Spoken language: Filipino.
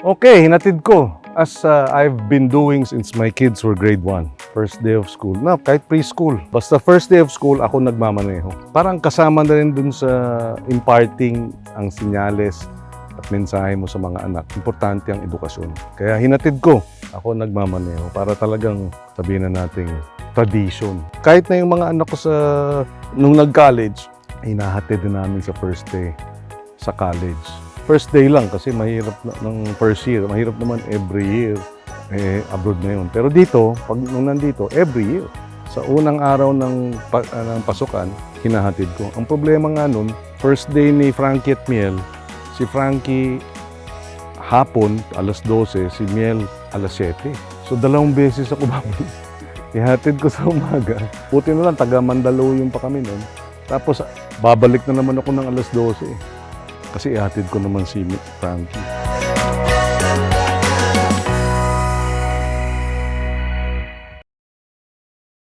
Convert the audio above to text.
Okay, hinatid ko. As I've been doing since my kids were grade 1. First day of school. Na, kahit preschool. Basta first day of school, ako nagmamaneho. Parang kasama na rin dun sa imparting ang sinyales at mensahe mo sa mga anak. Importante ang edukasyon. Kaya hinatid ko. Ako nagmamaneho para talagang sabihin na nating tradition. Kahit na yung mga anak ko nung nag-college, hinahatid din namin sa first day sa college. First day lang kasi mahirap ng first year. Mahirap naman every year. Abroad na yun. Pero dito, nung nandito, every year. Sa unang araw ng pasukan, hinahatid ko. Ang problema nga nun, first day ni Frankie at Miel, si Frankie hapon, alas 12, si Miel, alas 7. So, 2 beses ako babalik. Ihatid ko sa umaga. Puti na lang, taga Mandaluyong pa kami nun. Tapos, babalik na naman ako ng alas 12. Kasi ihatid ko naman si Frankie.